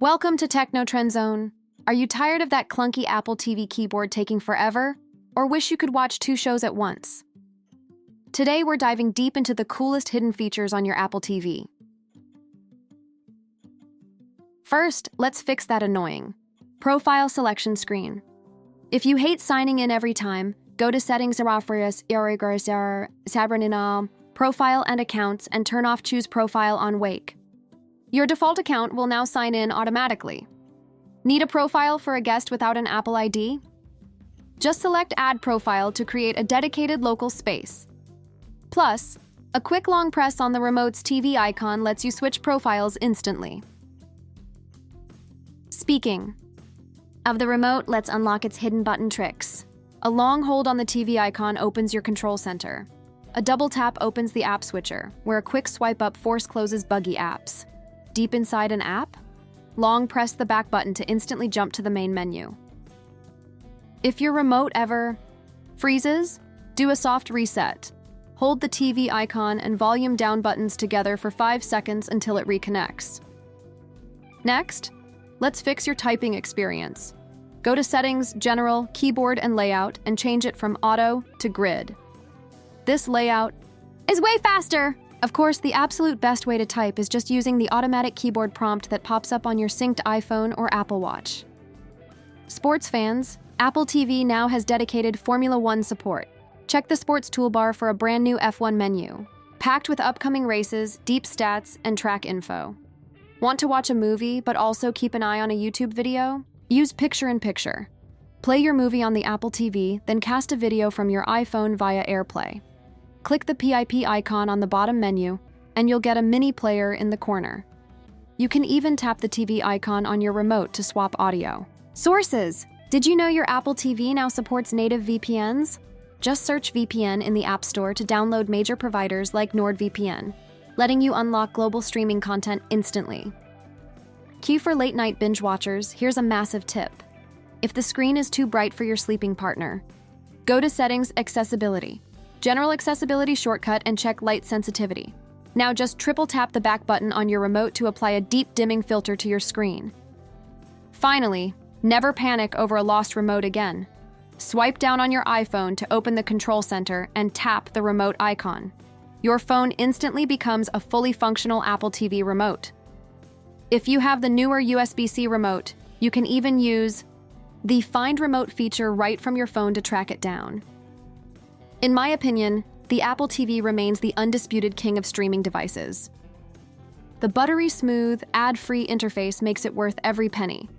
Welcome to Techno Trend Zone. Are you tired of that clunky Apple TV keyboard taking forever? Or wish you could watch 2 shows at once? Today we're diving deep into the coolest hidden features on your Apple TV. First, let's fix that annoying profile selection screen. If you hate signing in every time, go to Settings, Profile and Accounts, and turn off Choose Profile on Wake. Your default account will now sign in automatically. Need a profile for a guest without an Apple ID? Just select Add Profile to create a dedicated local space. Plus, a quick long press on the remote's TV icon lets you switch profiles instantly. Speaking of the remote, let's unlock its hidden button tricks. A long hold on the TV icon opens your control center. A double tap opens the app switcher, where a quick swipe up force closes buggy apps. Deep inside an app? Long press the back button to instantly jump to the main menu. If your remote ever freezes, do a soft reset. Hold the TV icon and volume down buttons together for 5 seconds until it reconnects. Next, let's fix your typing experience. Go to Settings, General, Keyboard and Layout, and change it from Auto to Grid. This layout is way faster! Of course, the absolute best way to type is just using the automatic keyboard prompt that pops up on your synced iPhone or Apple Watch. Sports fans, Apple TV now has dedicated Formula One support. Check the Sports toolbar for a brand new F1 menu, packed with upcoming races, deep stats, and track info. Want to watch a movie but also keep an eye on a YouTube video? Use Picture-in-Picture. Play your movie on the Apple TV, then cast a video from your iPhone via AirPlay. Click the PIP icon on the bottom menu, and you'll get a mini player in the corner. You can even tap the TV icon on your remote to swap audio. Sources! Did you know your Apple TV now supports native VPNs? Just search VPN in the App Store to download major providers like NordVPN, letting you unlock global streaming content instantly. Cue for late-night binge watchers, here's a massive tip. If the screen is too bright for your sleeping partner, go to Settings, Accessibility. General Accessibility shortcut and check light sensitivity. Now just triple tap the back button on your remote to apply a deep dimming filter to your screen. Finally, never panic over a lost remote again. Swipe down on your iPhone to open the control center and tap the remote icon. Your phone instantly becomes a fully functional Apple TV remote. If you have the newer USB-C remote, you can even use the Find Remote feature right from your phone to track it down. In my opinion, the Apple TV remains the undisputed king of streaming devices. The buttery smooth, ad-free interface makes it worth every penny.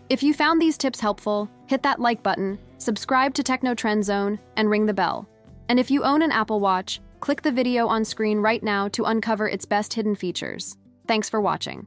If you found these tips helpful, hit that like button, subscribe to Techno Trend Zone, and ring the bell. And if you own an Apple Watch, click the video on screen right now to uncover its best hidden features. Thanks for watching.